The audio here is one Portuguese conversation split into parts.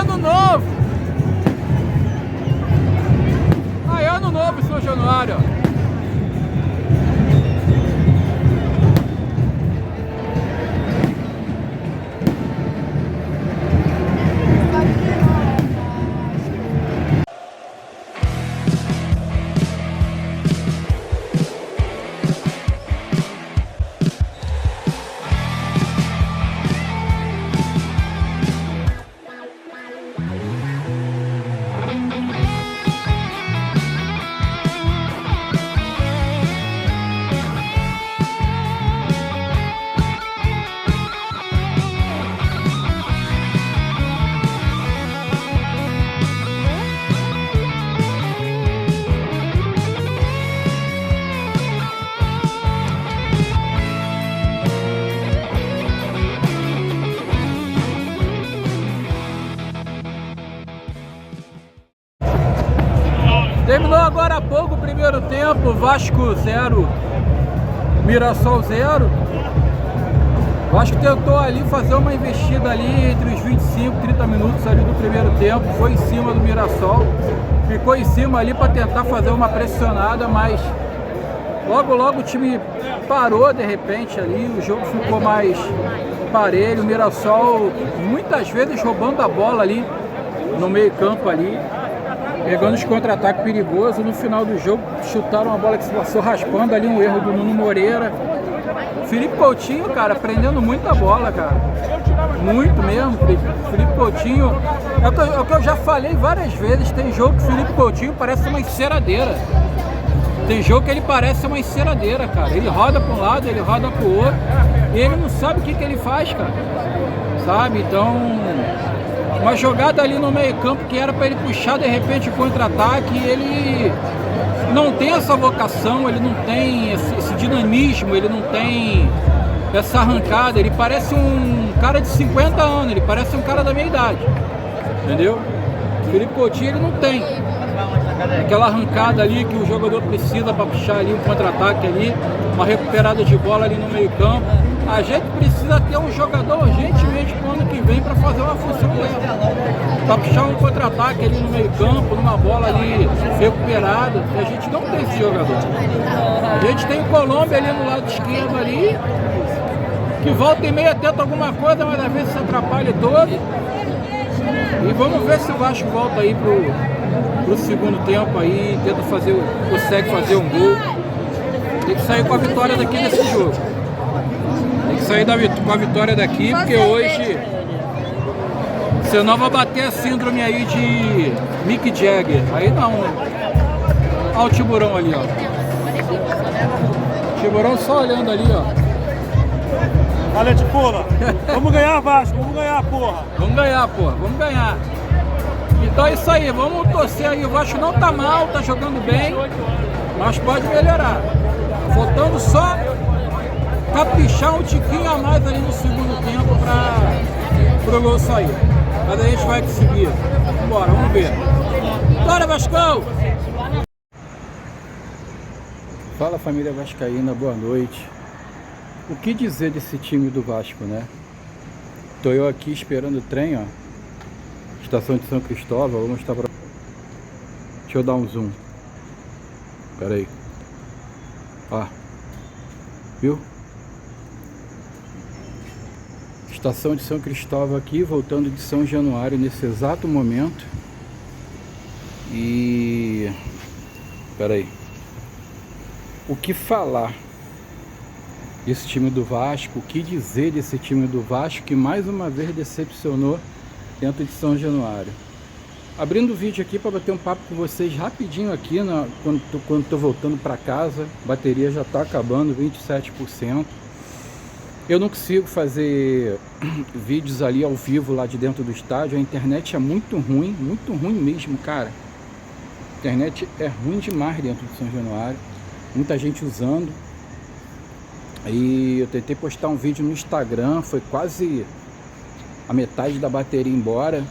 ano novo! Aí, ano novo, São Januário, ó. Terminou agora há pouco o primeiro tempo, Vasco 0, Mirassol 0. Vasco tentou ali fazer uma investida ali entre os 25 e 30 minutos ali do primeiro tempo, foi em cima do Mirassol, ficou em cima ali para tentar fazer uma pressionada, mas logo o time parou de repente ali, o jogo ficou mais parelho, o Mirassol muitas vezes roubando a bola ali no meio campo ali, pegando os contra-ataques perigosos. No final do jogo chutaram uma bola que se passou raspando ali, um erro do Nuno Moreira. Felipe Coutinho, cara, prendendo muita bola, cara, muito mesmo. Felipe Coutinho, é o que eu já falei várias vezes, tem jogo que o Felipe Coutinho parece uma enceradeira. Tem jogo que ele parece uma enceradeira, cara, ele roda para um lado, ele roda para o outro, e ele não sabe o que ele faz, cara, sabe? Então, uma jogada ali no meio campo que era para ele puxar de repente o contra-ataque, ele não tem essa vocação, ele não tem esse dinamismo, ele não tem essa arrancada, ele parece um cara de 50 anos, ele parece um cara da minha idade, entendeu? O Felipe Coutinho, ele não tem aquela arrancada ali que o jogador precisa para puxar ali um contra-ataque ali, uma recuperada de bola ali no meio campo. A gente precisa ter um jogador urgentemente pro ano que vem para fazer uma função dela, para puxar um contra-ataque ali no meio campo, numa bola ali recuperada. E a gente não tem esse jogador. A gente tem o Colômbia ali no lado esquerdo ali, que volta e meia tenta alguma coisa, mas às vezes se atrapalha todo. E vamos ver se o Vasco volta aí pro segundo tempo aí, consegue fazer um gol. Tem que sair com a vitória daqui nesse jogo. Tem que sair com a vitória daqui, porque hoje senão vai bater a síndrome aí de Mick Jagger. Aí não. Olha o Tiburão ali, ó. Tiburão só olhando ali, ó. Valente, pula. Vamos ganhar, Vasco. Vamos ganhar, porra. Vamos ganhar, porra. Vamos ganhar. Então é isso aí. Vamos torcer aí. O Vasco não tá mal, tá jogando bem, mas pode melhorar. Faltando só caprichar um tiquinho a mais ali no segundo tempo para o gol sair. Mas a gente vai conseguir. Bora, vamos ver. Bora, Vascão! Fala, família vascaína, boa noite. O que dizer desse time do Vasco, né? Tô eu aqui esperando o trem, ó. Estação de São Cristóvão, vou mostrar pra... Deixa eu dar um zoom. Pera aí. Ó. Viu? Estação de São Cristóvão aqui, voltando de São Januário nesse exato momento. E... Pera aí. O que falar desse time do Vasco? O que dizer desse time do Vasco que mais uma vez decepcionou dentro de São Januário? Abrindo o vídeo aqui para bater um papo com vocês rapidinho aqui, quando tô voltando para casa. A bateria já tá acabando, 27%. Eu não consigo fazer vídeos ali ao vivo lá de dentro do estádio. A internet é muito ruim mesmo, cara. A internet é ruim demais dentro de São Januário. Muita gente usando. E eu tentei postar um vídeo no Instagram, foi quase a metade da bateria embora.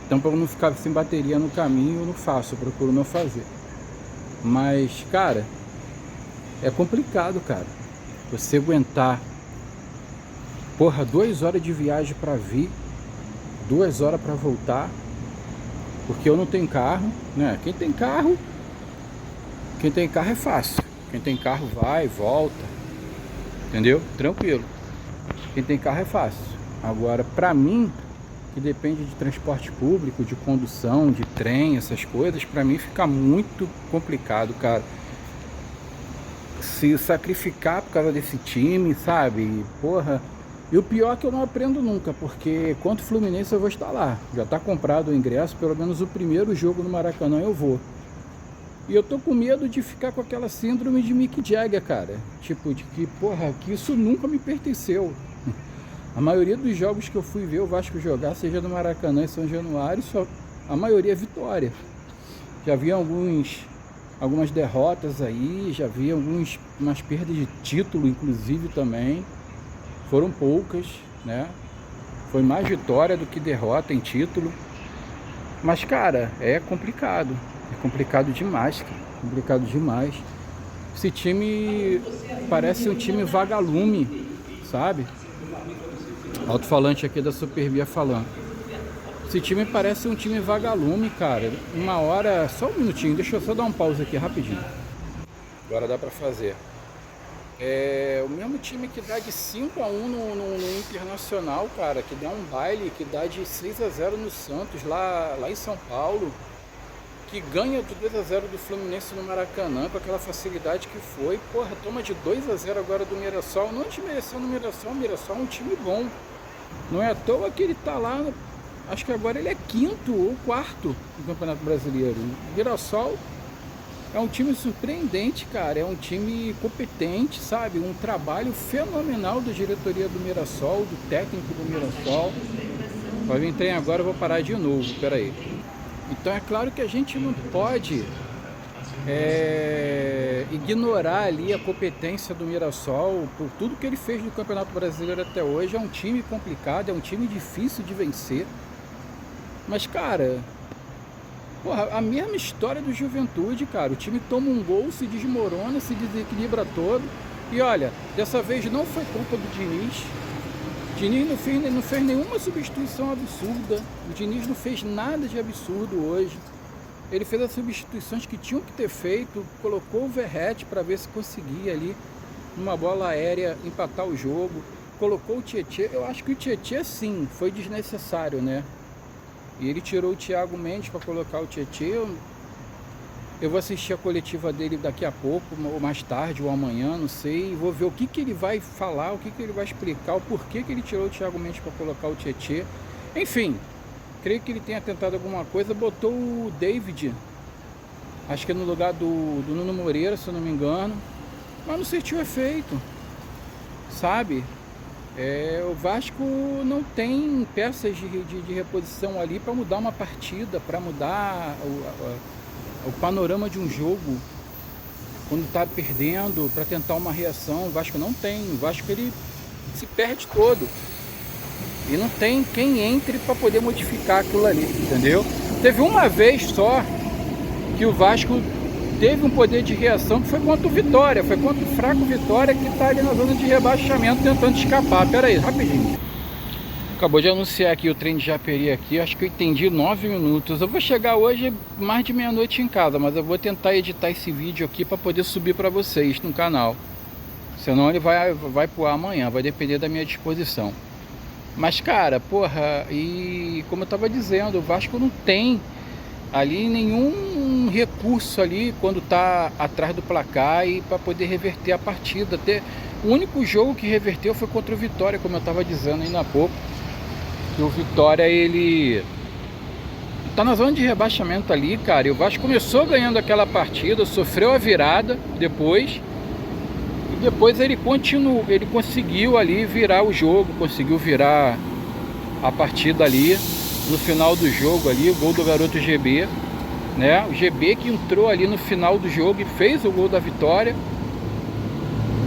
Então, para eu não ficar sem bateria no caminho, eu não faço, eu procuro não fazer. Mas, cara, é complicado, cara. Você aguentar, porra, 2 horas de viagem para vir, 2 horas para voltar. Porque eu não tenho carro, né? Quem tem carro é fácil. Quem tem carro vai, volta, entendeu? Tranquilo. Quem tem carro é fácil. Agora, pra mim, que depende de transporte público, de condução, de trem, essas coisas, pra mim fica muito complicado, cara. Se sacrificar por causa desse time, sabe? Porra. E o pior é que eu não aprendo nunca, porque contra o Fluminense eu vou estar lá. Já tá comprado o ingresso, pelo menos o primeiro jogo no Maracanã eu vou. E eu tô com medo de ficar com aquela síndrome de Mick Jagger, cara. Tipo, de que, porra, que isso nunca me pertenceu. A maioria dos jogos que eu fui ver o Vasco jogar, seja no Maracanã em São Januário, a maioria é vitória. Já vi algumas derrotas aí, já vi umas perdas de título, inclusive, também. Foram poucas, né? Foi mais vitória do que derrota em título. Mas, cara, é complicado. É complicado demais, cara. Complicado demais. Esse time parece um time vagalume, sabe? Alto-falante aqui da Supervia falando. Esse time parece um time vagalume, cara. Uma hora... Só um minutinho, deixa eu só dar um pause aqui rapidinho. Agora dá pra fazer. É o mesmo time que dá de 5-1 no Internacional, cara, que dá um baile, que dá de 6-0 no Santos, lá em São Paulo, que ganha de 2-0 do Fluminense no Maracanã, com aquela facilidade que foi. Porra, toma de 2-0 agora do Mirassol. Não desmerecendo o Mirassol é um time bom. Não é à toa que ele tá lá, acho que agora ele é 5º ou 4º no Campeonato Brasileiro. O Mirassol é um time surpreendente, cara, é um time competente, sabe? Um trabalho fenomenal da diretoria do Mirassol, do técnico do Mirassol. Vai vir trem agora, eu vou parar de novo, peraí. Então é claro que a gente não pode ignorar ali a competência do Mirassol, por tudo que ele fez no Campeonato Brasileiro até hoje. É um time complicado, é um time difícil de vencer. Mas, cara... Porra, a mesma história do Juventude, cara. O time toma um gol, se desmorona, se desequilibra todo. E olha, dessa vez não foi culpa do Diniz. O Diniz não fez nenhuma substituição absurda. O Diniz não fez nada de absurdo hoje. Ele fez as substituições que tinham que ter feito. Colocou o Verratti para ver se conseguia ali, numa bola aérea, empatar o jogo. Colocou o Tietê. Eu acho que o Tietê, sim, foi desnecessário, né? E ele tirou o Thiago Mendes para colocar o Tietê. Eu vou assistir a coletiva dele daqui a pouco, ou mais tarde, ou amanhã, não sei. Vou ver o que ele vai falar, o que ele vai explicar, o porquê que ele tirou o Thiago Mendes para colocar o Tietê. Enfim, creio que ele tenha tentado alguma coisa. Botou o David, acho que é no lugar do Nuno Moreira, se eu não me engano. Mas não surtiu efeito, sabe? O Vasco não tem peças de reposição ali para mudar uma partida, para mudar o panorama de um jogo quando está perdendo, para tentar uma reação. O Vasco não tem. O Vasco ele se perde todo e não tem quem entre para poder modificar aquilo ali, entendeu? Teve uma vez só que o Vasco teve um poder de reação, que foi contra o Vitória, foi contra o fraco Vitória, que está ali na zona de rebaixamento tentando escapar. Pera aí, rapidinho. Acabou de anunciar aqui o trem de Japeri aqui, acho que eu entendi 9 minutos. Eu vou chegar hoje mais de meia-noite em casa, mas eu vou tentar editar esse vídeo aqui para poder subir para vocês no canal. Senão ele vai pro ar amanhã, vai depender da minha disposição. Mas, cara, porra, e como eu tava dizendo, o Vasco não tem ali nenhum recurso ali quando tá atrás do placar e para poder reverter a partida. O único jogo que reverteu foi contra o Vitória, como eu tava dizendo ainda há pouco. Que o Vitória, ele tá na zona de rebaixamento ali, cara. E o Vasco começou ganhando aquela partida, sofreu a virada depois. E depois ele conseguiu ali virar o jogo, conseguiu virar a partida ali. No final do jogo ali, o gol do garoto GB, né? O GB que entrou ali no final do jogo e fez o gol da vitória.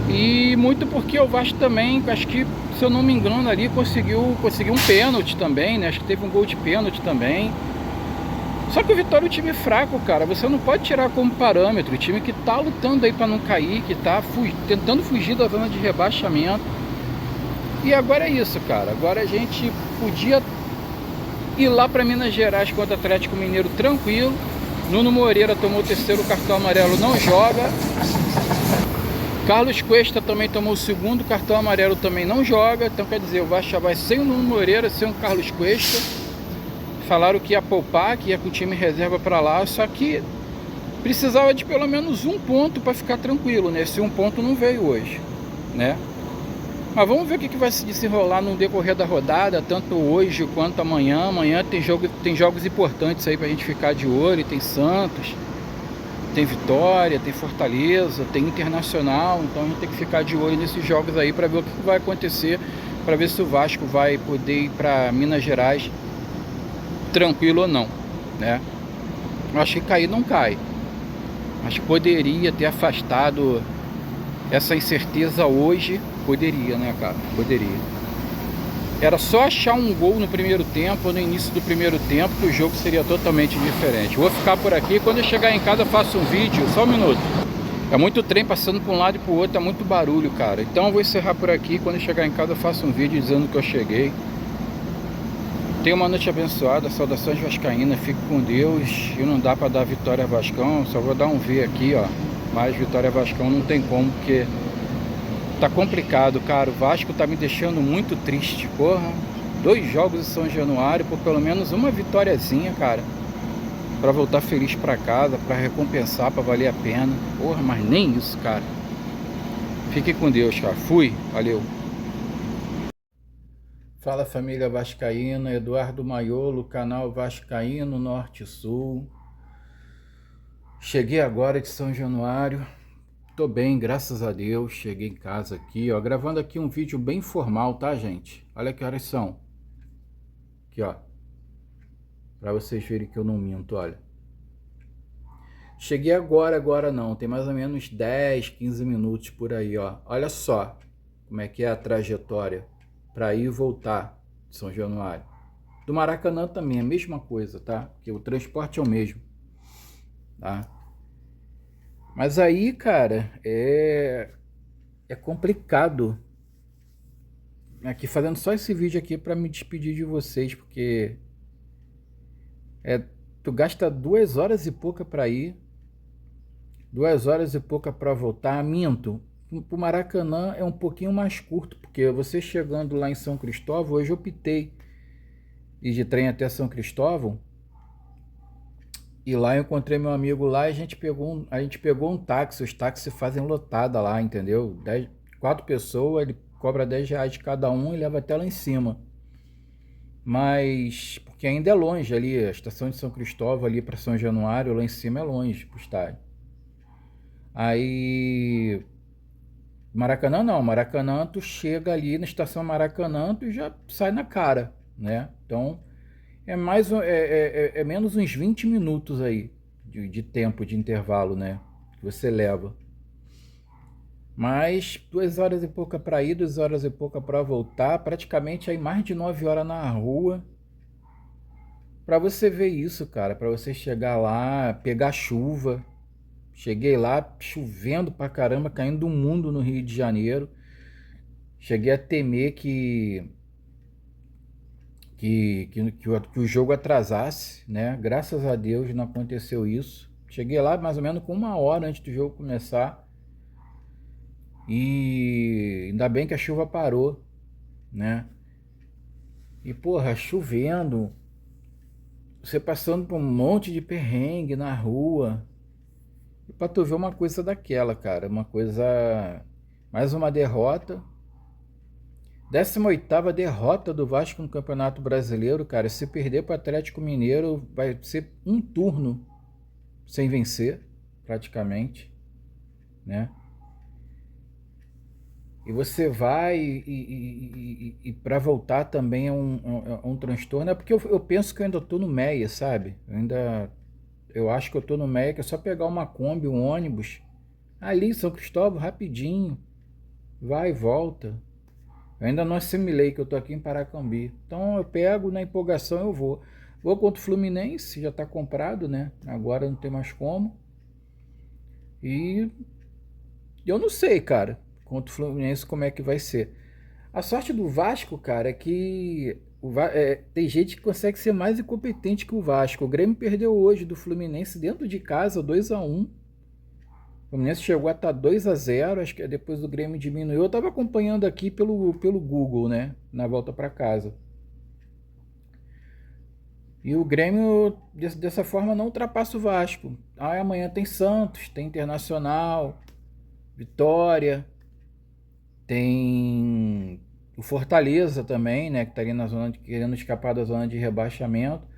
E muito porque o Vasco também, acho que, se eu não me engano, ali conseguiu um pênalti também, né? Acho que teve um gol de pênalti também. Só que o Vitória é um time fraco, cara. Você não pode tirar como parâmetro. O time que tá lutando aí para não cair, que tá tentando fugir da zona de rebaixamento. E agora é isso, cara. Agora a gente podia E lá para Minas Gerais contra o Atlético Mineiro, tranquilo. Nuno Moreira tomou o terceiro cartão amarelo, não joga. Carlos Cuesta também tomou o segundo cartão amarelo, também não joga. Então quer dizer, o Vasco já vai sem o Nuno Moreira, sem o Carlos Cuesta. Falaram que ia poupar, que ia com o time reserva para lá, só que precisava de pelo menos um ponto para ficar tranquilo, né? Esse um ponto não veio hoje, né? Mas vamos ver o que vai se desenrolar no decorrer da rodada, tanto hoje quanto amanhã. Amanhã tem jogos importantes aí pra gente ficar de olho. Tem Santos, tem Vitória, tem Fortaleza, tem Internacional. Então a gente tem que ficar de olho nesses jogos aí para ver o que vai acontecer, para ver se o Vasco vai poder ir para Minas Gerais tranquilo ou não, né? Acho que cair não cai, mas poderia ter afastado essa incerteza hoje. Poderia, né, cara? Poderia. Era só achar um gol no primeiro tempo, ou no início do primeiro tempo, que o jogo seria totalmente diferente. Vou ficar por aqui. Quando eu chegar em casa, eu faço um vídeo. Só um minuto. É muito trem passando para um lado e para o outro. É muito barulho, cara. Então eu vou encerrar por aqui. Quando eu chegar em casa, eu faço um vídeo dizendo que eu cheguei. Tenha uma noite abençoada. Saudações vascaínas. Fique com Deus. E não dá para dar vitória a Vascão. Só vou dar um V aqui, ó. Mas vitória a Vascão não tem como, porque tá complicado, cara. O Vasco tá me deixando muito triste, porra. 2 jogos em São Januário, por pelo menos uma vitóriazinha, cara, pra voltar feliz pra casa, pra recompensar, pra valer a pena. Porra, mas nem isso, cara. Fique com Deus, cara. Fui, valeu. Fala, família vascaína. Eduardo Maiolo, canal Vascaíno Norte Sul. Cheguei agora de São Januário. Tô bem, graças a Deus. Cheguei em casa aqui, ó, gravando aqui um vídeo bem formal, tá, gente? Olha que horas são. Aqui, ó. Pra vocês verem que eu não minto, olha. Cheguei agora não. Tem mais ou menos 10, 15 minutos por aí, ó. Olha só como é que é a trajetória pra ir e voltar de São Januário. Do Maracanã também, a mesma coisa, tá? Porque o transporte é o mesmo, tá? Mas aí, cara, é complicado. Aqui fazendo só esse vídeo aqui para me despedir de vocês, porque tu gasta 2 horas e pouca para ir, 2 horas e pouca para voltar. Minto, pro Maracanã é um pouquinho mais curto, porque você chegando lá em São Cristóvão, hoje eu optei ir de trem até São Cristóvão. E lá eu encontrei meu amigo lá e a gente pegou um táxi. Os táxis fazem lotada lá, entendeu? 4 pessoas, ele cobra R$10 de cada um e leva até lá em cima. Mas, porque ainda é longe ali, a estação de São Cristóvão ali para São Januário, lá em cima é longe pro estádio. Aí, Maracanã não, Maracanã tu chega ali na estação Maracanã, tu já sai na cara, né? Então é menos uns 20 minutos aí de tempo de intervalo, né? Que você leva. Mas 2 horas e pouca para ir, 2 horas e pouca para voltar, praticamente aí mais de 9 horas na rua. Para você ver isso, cara, para você chegar lá, pegar chuva. Cheguei lá chovendo pra caramba, caindo um mundo no Rio de Janeiro. Cheguei a temer que o jogo atrasasse, né? Graças a Deus não aconteceu isso. Cheguei lá mais ou menos com 1 hora antes do jogo começar. E ainda bem que a chuva parou, né? E porra, chovendo, você passando por um monte de perrengue na rua. E pra tu ver uma coisa daquela, cara, uma coisa... Mais uma derrota. 18ª derrota do Vasco no Campeonato Brasileiro, cara. Se perder para o Atlético Mineiro, vai ser um turno sem vencer, praticamente, né? E você vai e para voltar também é um transtorno. É porque eu penso que eu ainda estou no Meia, sabe? Eu acho que eu estou no Meia, que é só pegar uma Kombi, um ônibus, ali em São Cristóvão, rapidinho, vai e volta. Eu ainda não assimilei que eu tô aqui em Paracambi. Então eu pego, na empolgação eu vou. Vou contra o Fluminense, já tá comprado, né? Agora não tem mais como. E eu não sei, cara, contra o Fluminense como é que vai ser. A sorte do Vasco, cara, é que Tem gente que consegue ser mais incompetente que o Vasco. O Grêmio perdeu hoje do Fluminense dentro de casa, 2-1. O Fluminense chegou a estar 2-0, acho que depois do Grêmio diminuiu. Eu estava acompanhando aqui pelo Google, né? Na volta para casa. E o Grêmio, dessa forma, não ultrapassa o Vasco. Aí amanhã tem Santos, tem Internacional, Vitória, tem o Fortaleza também, né? Que estaria na zona querendo escapar da zona de rebaixamento.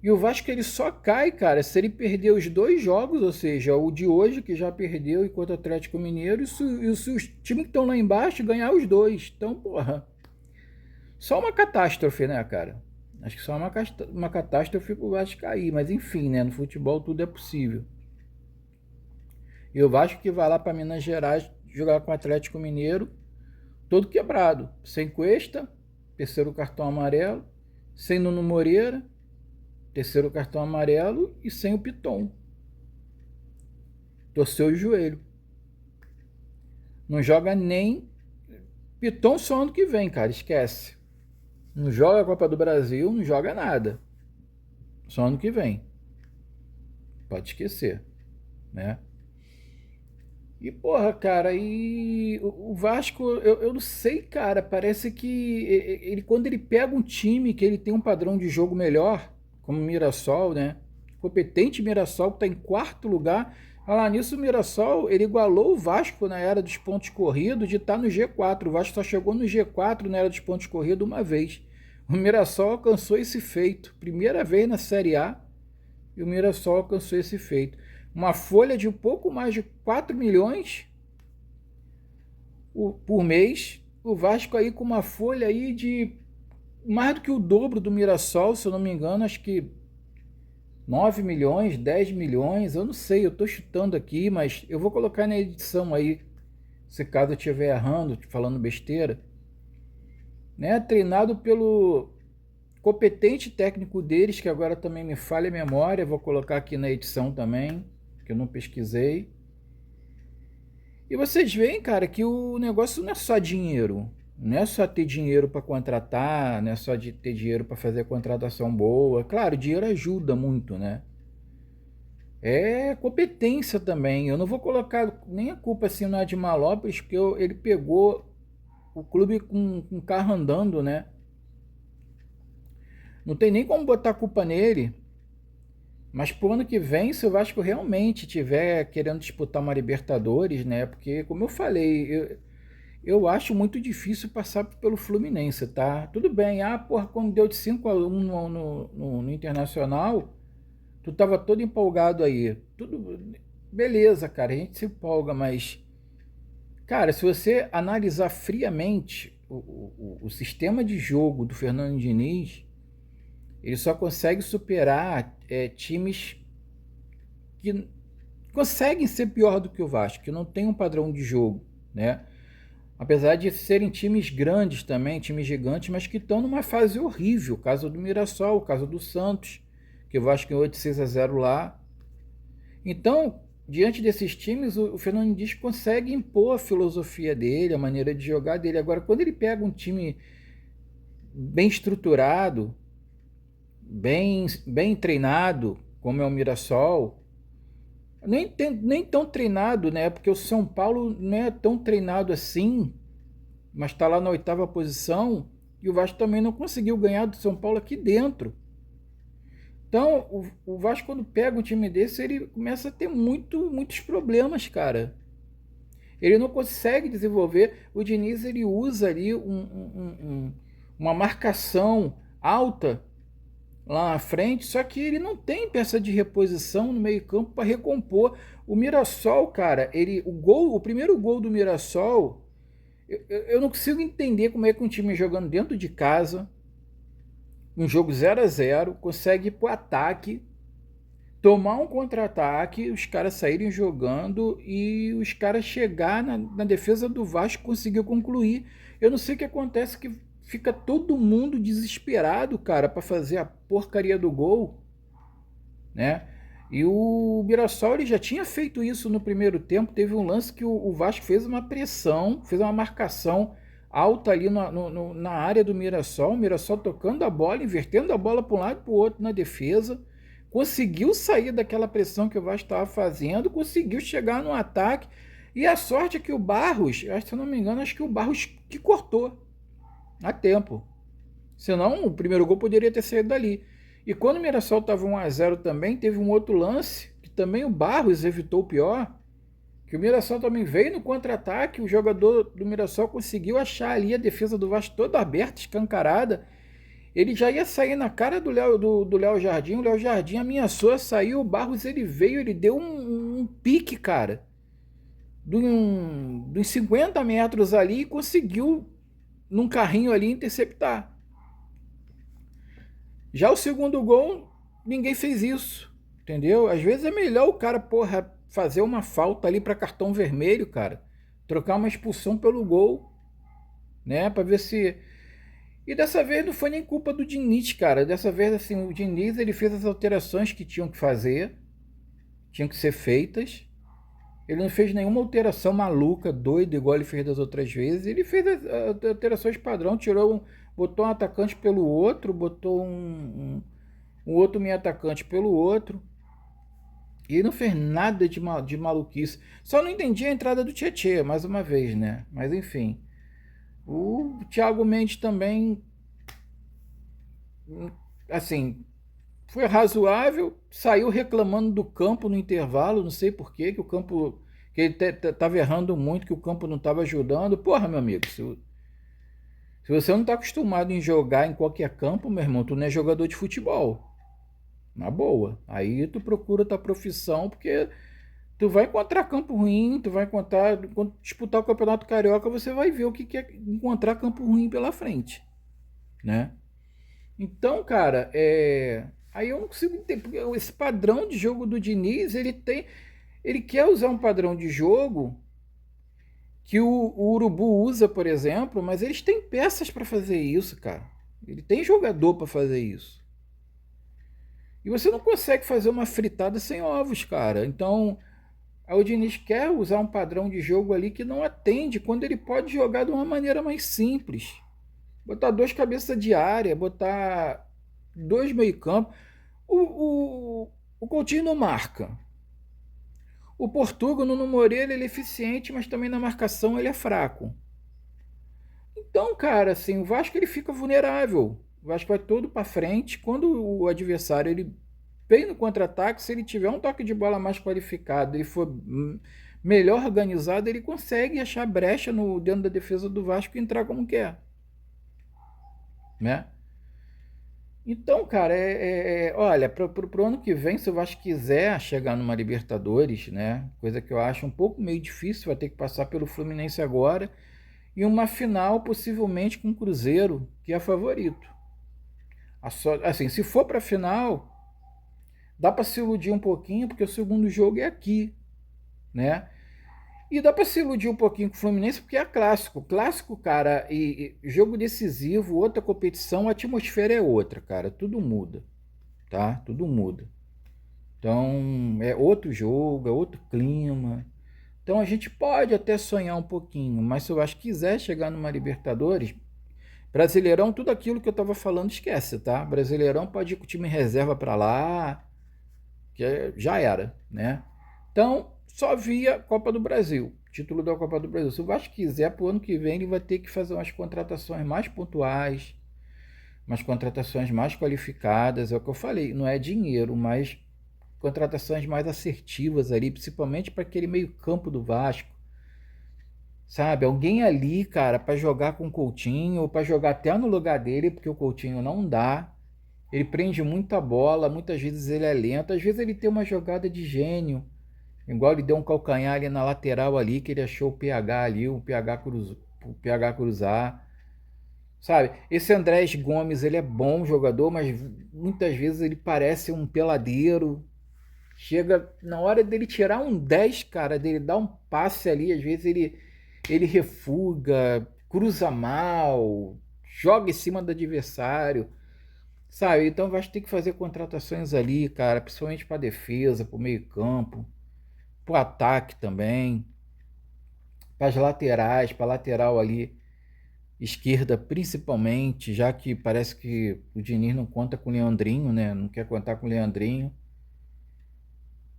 E o Vasco ele só cai, cara, se ele perder os dois jogos, ou seja, o de hoje que já perdeu enquanto Atlético Mineiro, e se os times que estão lá embaixo ganhar os dois. Então, porra, só uma catástrofe, né, cara? Acho que só uma catástrofe pro Vasco cair, mas enfim, né, no futebol tudo é possível. E o Vasco que vai lá para Minas Gerais jogar com o Atlético Mineiro, todo quebrado, sem Cuesta, terceiro cartão amarelo, sem Nuno Moreira, terceiro cartão amarelo, e sem o Piton. Torceu o joelho. Não joga nem Piton só ano que vem, cara, esquece. Não joga a Copa do Brasil, não joga nada. Só ano que vem. Pode esquecer, né? E porra, cara, e o Vasco, eu não sei, cara, parece que ele quando ele pega um time que ele tem um padrão de jogo melhor, como o Mirassol, né? Competente Mirassol, que está em quarto lugar. Falar nisso, o Mirassol, ele igualou o Vasco na era dos pontos corridos de estar no G4. O Vasco só chegou no G4 na era dos pontos corridos uma vez. O Mirassol alcançou esse feito. Primeira vez na Série A, e o Mirassol alcançou esse feito. Uma folha de um pouco mais de 4 milhões por mês. O Vasco aí com uma folha aí de mais do que o dobro do Mirassol, se eu não me engano, acho que 9 milhões, 10 milhões, eu não sei, eu estou chutando aqui, mas eu vou colocar na edição aí, se caso eu estiver errando, falando besteira, né? Treinado pelo competente técnico deles, que agora também me falha a memória, vou colocar aqui na edição também, que eu não pesquisei. E vocês veem, cara, que o negócio não é só dinheiro. Não é só ter dinheiro para contratar, não é só de ter dinheiro para fazer contratação boa. Claro, dinheiro ajuda muito, né? É competência também. Eu não vou colocar nem a culpa assim no Admar Lopes, porque ele pegou o clube com o carro andando, né? Não tem nem como botar a culpa nele. Mas pro ano que vem, se o Vasco realmente tiver querendo disputar uma Libertadores, né? Porque, como eu falei, eu acho muito difícil passar pelo Fluminense, tá? Tudo bem, porra, quando deu de 5-1 no Internacional, tu tava todo empolgado aí. Tudo beleza, cara, a gente se empolga, mas, cara, se você analisar friamente o sistema de jogo do Fernando Diniz, ele só consegue superar times que conseguem ser pior do que o Vasco, que não tem um padrão de jogo, né? Apesar de serem times grandes também, times gigantes, mas que estão numa fase horrível. O caso do Mirassol, o caso do Santos, que o Vasco ganhou de 6-0 lá. Então, diante desses times, o Fernando Diniz consegue impor a filosofia dele, a maneira de jogar dele. Agora, quando ele pega um time bem estruturado, bem treinado, como é o Mirassol, nem tão treinado, né? Porque o São Paulo não é tão treinado assim, mas está lá na 8ª posição, e o Vasco também não conseguiu ganhar do São Paulo aqui dentro. Então, o Vasco, quando pega um time desse, ele começa a ter muitos problemas, cara. Ele não consegue desenvolver. O Diniz, ele usa ali uma marcação alta lá na frente, só que ele não tem peça de reposição no meio-campo para recompor. O Mirassol, cara, o primeiro gol do Mirassol, eu não consigo entender como é que um time jogando dentro de casa, um jogo 0-0, consegue ir pro ataque, tomar um contra-ataque, os caras saírem jogando e os caras chegar na defesa do Vasco, conseguiu concluir. Eu não sei o que acontece, que fica todo mundo desesperado, cara, para fazer a porcaria do gol, né? E o Mirassol, ele já tinha feito isso no primeiro tempo. Teve um lance que o Vasco fez uma pressão, fez uma marcação alta ali na área do Mirassol, o Mirassol tocando a bola, invertendo a bola para um lado e para o outro na defesa, conseguiu sair daquela pressão que o Vasco estava fazendo, conseguiu chegar no ataque, e a sorte é que o Barros, se eu não me engano, acho que o Barros que cortou a tempo, senão o primeiro gol poderia ter saído dali. E quando o Mirassol estava 1-0 também, teve um outro lance, que também o Barros evitou o pior, que o Mirassol também veio no contra-ataque, o jogador do Mirassol conseguiu achar ali a defesa do Vasco toda aberta, escancarada, ele já ia sair na cara do Léo Jardim, o Léo Jardim ameaçou, saiu, o Barros ele veio, ele deu um pique, cara, dos 50 metros ali e conseguiu, num carrinho ali, interceptar. Já o segundo gol, ninguém fez isso, entendeu? Às vezes é melhor o cara, porra, fazer uma falta ali para cartão vermelho, cara, trocar uma expulsão pelo gol, né, para ver se... E dessa vez não foi nem culpa do Diniz, cara. Dessa vez, assim, o Diniz ele fez as alterações que tinham que fazer, tinham que ser feitas. Ele não fez nenhuma alteração maluca, doida, igual ele fez das outras vezes. Ele fez as alterações padrão, botou um atacante pelo outro, botou um outro meio atacante pelo outro. E ele não fez nada de maluquice. Só não entendi a entrada do Tietê, mais uma vez, né? Mas enfim. O Thiago Mendes também, assim, foi razoável, saiu reclamando do campo no intervalo, não sei por quê, que o campo, que ele estava errando muito, que o campo não estava ajudando. Porra, meu amigo, se você não está acostumado em jogar em qualquer campo, meu irmão, tu não é jogador de futebol. Na boa. Aí tu procura tua profissão, porque tu vai encontrar campo ruim, tu vai quando disputar o Campeonato Carioca, você vai ver o que é encontrar campo ruim pela frente, né? Então, cara, aí eu não consigo entender, porque esse padrão de jogo do Diniz, ele quer usar um padrão de jogo que o Urubu usa, por exemplo, mas eles têm peças para fazer isso, cara. Ele tem jogador para fazer isso. E você não consegue fazer uma fritada sem ovos, cara. Então, o Diniz quer usar um padrão de jogo ali que não atende, quando ele pode jogar de uma maneira mais simples. Botar 2 cabeças de área, botar 2 meio-campo. O Coutinho não marca. O Portuga, no Moreira, ele é eficiente, mas também na marcação ele é fraco. Então, cara, assim, o Vasco ele fica vulnerável. O Vasco vai todo para frente. Quando o adversário ele vem no contra-ataque, se ele tiver um toque de bola mais qualificado, ele for melhor organizado, ele consegue achar brecha dentro da defesa do Vasco e entrar como quer, né? Então, cara, olha, pro ano que vem, se o Vasco quiser chegar numa Libertadores, né, coisa que eu acho um pouco meio difícil, vai ter que passar pelo Fluminense agora, e uma final possivelmente com o Cruzeiro, que é favorito. Assim, se for para final, dá para se iludir um pouquinho, porque o segundo jogo é aqui, né? E dá para se iludir um pouquinho com o Fluminense, porque é clássico. Clássico, cara, e jogo decisivo, outra competição, a atmosfera é outra, cara. Tudo muda, tá? Tudo muda. Então, é outro jogo, é outro clima. Então, a gente pode até sonhar um pouquinho, mas se eu acho que quiser chegar numa Libertadores, Brasileirão, tudo aquilo que eu estava falando, esquece, tá? Brasileirão pode ir com o time reserva para lá, que já era, né? Então, só via Copa do Brasil, título da Copa do Brasil. Se o Vasco quiser, para o ano que vem, ele vai ter que fazer umas contratações mais pontuais, umas contratações mais qualificadas, é o que eu falei, não é dinheiro, mas contratações mais assertivas ali, principalmente para aquele meio campo do Vasco, sabe? Alguém ali, cara, para jogar com o Coutinho, ou para jogar até no lugar dele, porque o Coutinho não dá, ele prende muita bola, muitas vezes ele é lento, às vezes ele tem uma jogada de gênio, igual ele deu um calcanhar ali na lateral ali, que ele achou o PH ali, o PH cruzar, sabe? Esse Andrés Gomes, ele é bom jogador, mas muitas vezes ele parece um peladeiro. Chega na hora dele tirar um 10, cara, dele dar um passe ali, às vezes ele refuga, cruza mal, joga em cima do adversário, sabe? Então vai ter que fazer contratações ali, cara, principalmente para defesa, para o meio-campo, para o ataque também, para as laterais, para a lateral ali. esquerda principalmente, já que parece que o Diniz não conta com o Leandrinho, né? Não quer contar com o Leandrinho.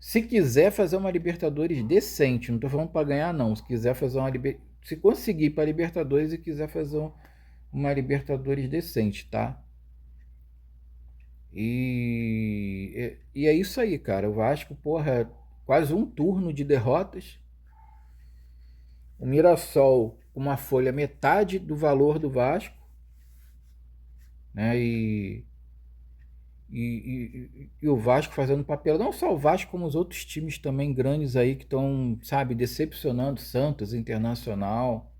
Se quiser fazer uma Libertadores decente, não tô falando para ganhar não, se quiser fazer uma se conseguir para Libertadores e quiser fazer uma Libertadores decente, tá? E é isso aí, cara. O Vasco, porra, quase um turno de derrotas. O Mirassol com uma folha metade do valor do Vasco, né? E o Vasco fazendo papel, não só o Vasco, como os outros times também grandes aí que estão, sabe, decepcionando, Santos, Internacional.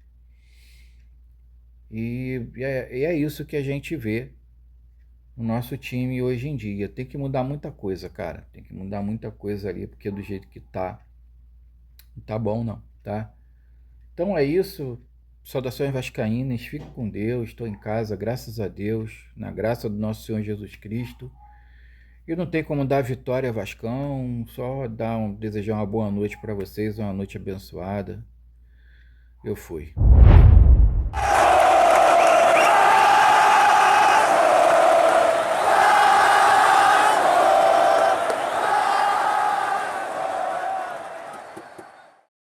E é isso que a gente vê no nosso time hoje em dia. Tem que mudar muita coisa, cara. Tem que mudar muita coisa ali, porque do jeito que tá, não tá bom não, tá? Então é isso. Saudações vascaínas, fique com Deus. Estou em casa, graças a Deus, na graça do nosso Senhor Jesus Cristo. E não tem como dar vitória, Vascão, só desejar uma boa noite para vocês, uma noite abençoada. Eu fui.